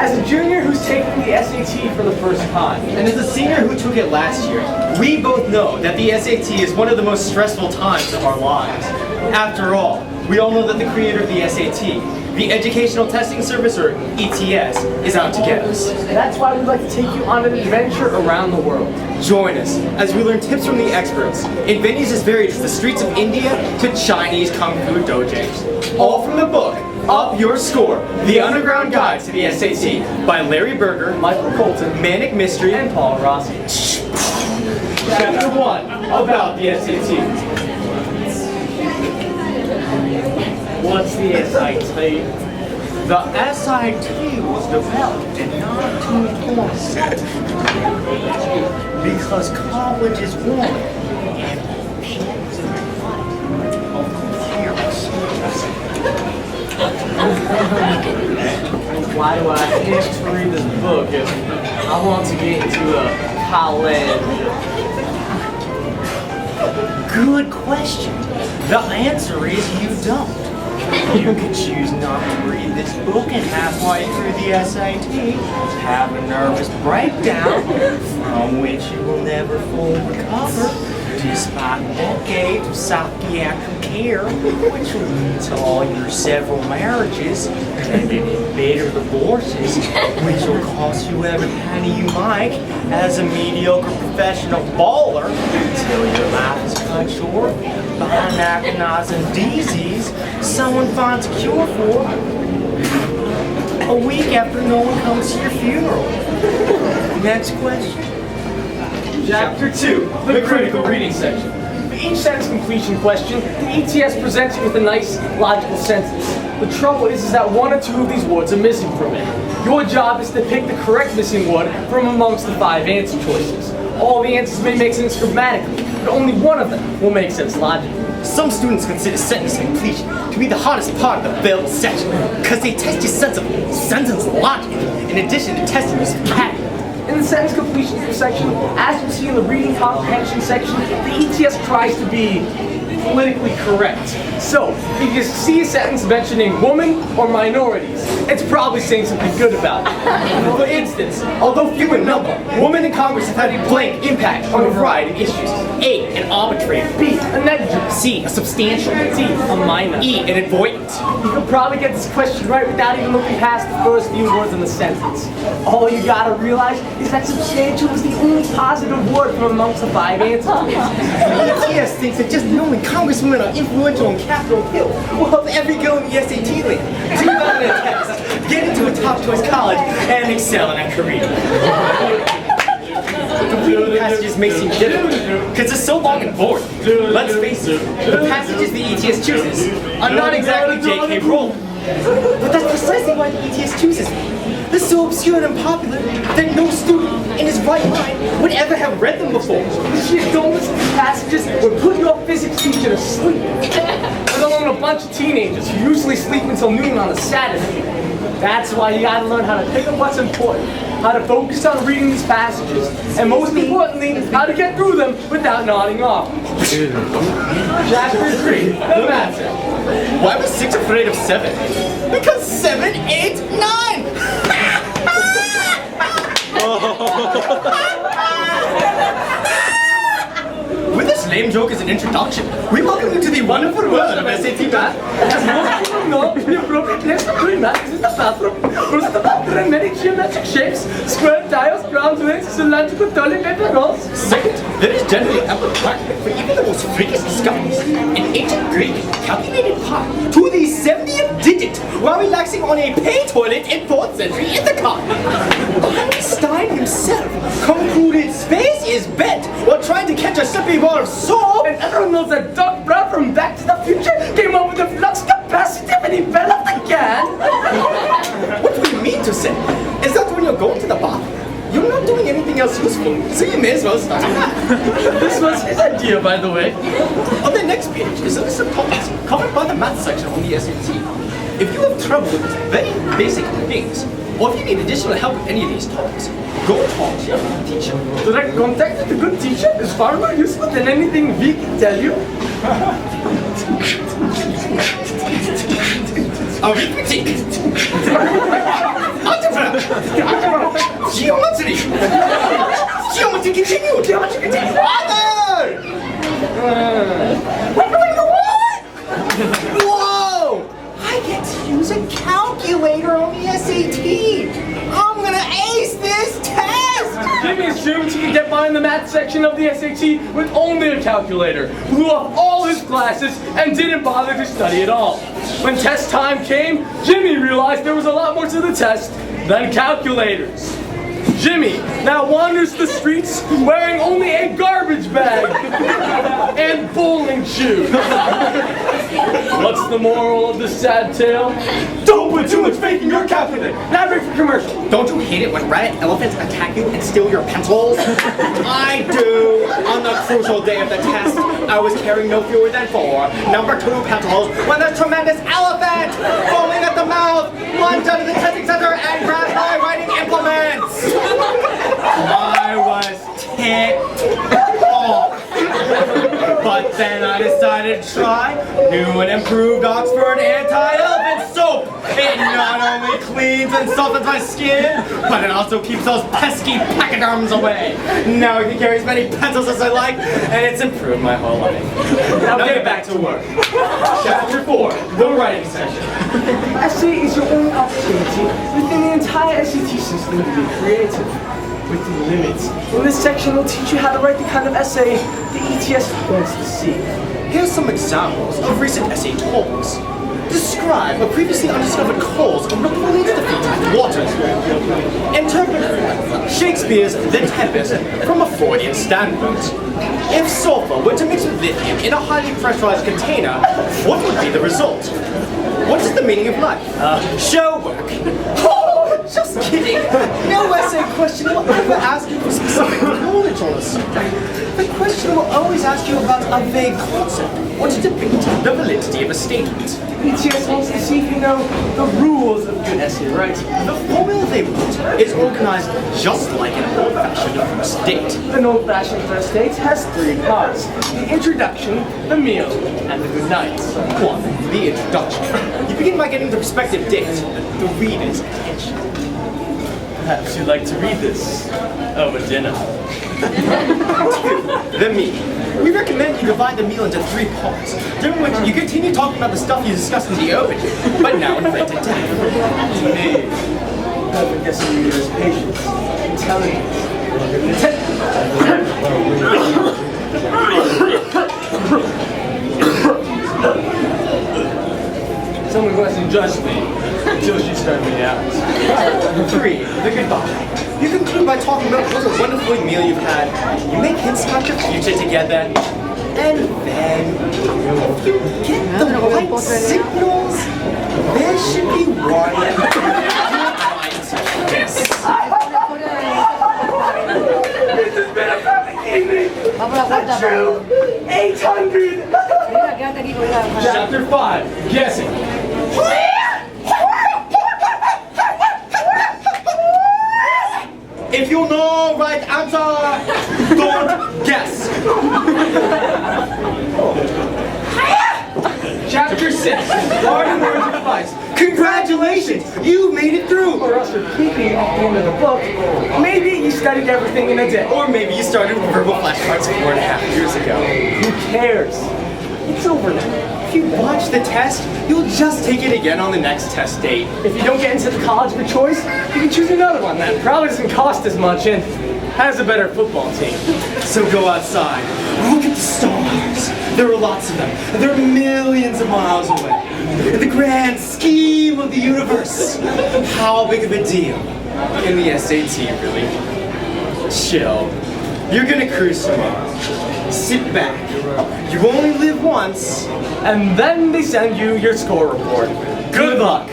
As a junior who's taking the SAT for the first time, And as a senior who took it last year, we both know that the SAT is one of the most stressful times of our lives. After all, we all know that the creator of the SAT, the Educational Testing Service, or ETS, is out to get us. that's why we'd like to take you on an adventure around the world. Join us as we learn tips from the experts in venues as varied as the streets of India to Chinese Kung Fu dojos. All from the book, Up Your Score, The Underground Guide to the SAT by Larry Berger, Michael Colton, Manic Mystery, and Paul Rossi. Chapter 1, about the SAT. What's the SAT? The SAT was developed in 1927 because colleges wanted and machines in the of computers. Why do I have to read this book if I want to get into a college? Good question. The answer is you don't. You can choose not to read this book and halfway through the SAT have a nervous breakdown from which you will never fully recover despite decades of psychiatric care, which will lead to all your several marriages and bitter divorces, which will cost you every penny you make as a mediocre professional baller until your life is cut short by an agonizing disease someone finds a cure for a week after no one comes to your funeral. Next question. Chapter 2, the critical reading section. For each sentence completion question, the ETS presents you with a nice, logical sentence. The trouble is that one or two of these words are missing from it. Your job is to pick the correct missing word from amongst the 5 answer choices. All the answers may make sense grammatically, but only one of them will make sense logically. Some students consider sentence completion to be the hardest part of the available section because they test your sense of sentence logic in addition to testing your vocabulary. In the sentence completion section, as you see in the reading comprehension section, the ETS tries to be politically correct. So, if you see a sentence mentioning woman or minorities, it's probably saying something good about it. For instance, Although few in number, women in Congress have had a blank impact on a variety of issues. A, an arbitrary. B, a negligent. C, a substantial. D, a minor. E, an avoidant. You could probably get this question right without even looking past the first few words in the sentence. All you gotta realize is that substantial is the only positive word from amongst the 5 answers. ETS thinks that just knowing congresswomen are influential on Capitol Hill will help every girl in the SAT land do well in a test, get into a top choice college, and excel in a career. Completing passages may seem difficult because it's so long and boring. Let's face it, the passages the ETS chooses are not exactly J.K. Rowling. But that's precisely why the ETS chooses them. They're so obscure and unpopular that no student in his right mind would ever have read them before. If you don't listen to passages would put your physics teacher to sleep. Let alone a bunch of teenagers who usually sleep until noon on a Saturday. That's why you gotta learn how to pick up what's important, how to focus on reading these passages, and most importantly, how to get through them without nodding off. Chapter 3, the math section. Why was 6 afraid of 7? Because 7, 8, 9! With this lame joke as an introduction, we welcome you to the wonderful world of SAT math. As most people know, the appropriate place for doing math is in the bathroom. Use the bathroom in many geometric shapes, square tiles, round rings, cylindrical toilet paper rolls. Second, there is generally ample time for even the most freakish discoveries. In ancient Greek, calculated pi to the 70th digit while relaxing on a pay toilet in 4th century Ithaca. Einstein himself concluded space is bent while trying to catch a slippery ball of soap. And everyone knows that Doc Brown from Back to the Future came up with the flux capacitor and he fell off the can. What we mean to say is that when you're going to the bathroom, you're not doing anything else useful, so you may as well start math. This was his idea, by the way. On the next page is a list of topics covered by the math section on the SAT. If you have trouble with very basic things, or if you need additional help with any of these topics, go talk to your teacher. Direct contact with a good teacher is far more useful than anything we can tell you. Arithmetic, algebra, Geometry! Geometry continue! Geometry continue! Father! Whoa! I get to use a calculator on the SAT! I'm gonna ace this test! Jimmy assumed he could get by in the math section of the SAT with only a calculator, blew off all his classes, and didn't bother to study at all. When test time came, Jimmy realized there was a lot more to the test than calculators. Jimmy now wanders the streets wearing only a garbage bag and bowling shoes. What's the moral of the sad tale? Don't put too much faith in your calculator. Now break for commercial. Don't you hate it when rat elephants attack you and steal your pencils? I do! On the crucial day of the test, I was carrying no fewer than 4 number 2 pencils when the tremendous elephant, foaming at the mouth, lunged out of the testing center and grabbed my writing implements! I was ticked off. But then I decided to try new and improved Oxford anti-elephant soap. It not only cleans and softens my skin, but it also keeps those pesky pachyderms away. Now I can carry as many pencils as I like, and it's improved my whole life. Now get back to work. Chapter 4, the writing session. Essay is your only opportunity within the entire SAT system to be creative. Within limits. In this section, we'll teach you how to write the kind of essay the ETS wants to see. Here's some examples of recent essay topics. Describe a previously undiscovered cause of Napoleon's defeat at Waterloo. Interpret Shakespeare's The Tempest from a Freudian standpoint. If sulfur were to mix with lithium in a highly pressurized container, what would be the result? What is the meaning of life? Show work. Oh, just kidding. No essay question will ever ask you for specific knowledge on a subject. The question will always ask you about a vague concept or to depict the validity of a statement. ETS wants to see if you know the rules of good essay writing. The formula they want is organized just like an old-fashioned first date. An old-fashioned first date has 3 parts: the introduction, the meal, and the good night. 1. The introduction. You begin by getting the prospective date, the reader's attention. Perhaps you'd like to read this over dinner. 2. The meal. We recommend you divide the meal into 3 parts, during which you continue talking about the stuff you discussed in the opening, but now in greater depth. Me. Perfect guessing reader's patience, intelligence, Someone wasn't judge me until she started me out. 3. The goodbye. You conclude by talking about what a wonderful meal you've had. You make hints about your future together. And then, if you get the right signals, there should be one. Yes. This has been a perfect evening. A true 800. Chapter 5, guessing. If you know right answer, don't guess. Chapter 6, parting words of advice. Congratulations, you made it through. Or else you're peeking at the end of the book. Maybe you studied everything in a day. Or maybe you started with verbal flashcards 4.5 years ago. Who cares? It's over now. If you watch the test, you'll just take it again on the next test date. If you don't get into the college of your choice, you can choose another one that probably doesn't cost as much and has a better football team. So go outside, look at the stars. There are lots of them. They're millions of miles away. In the grand scheme of the universe, how big of a deal in the SAT really? Chill. You're gonna cruise tomorrow. Sit back. You only live once. And then they send you your score report. Good luck.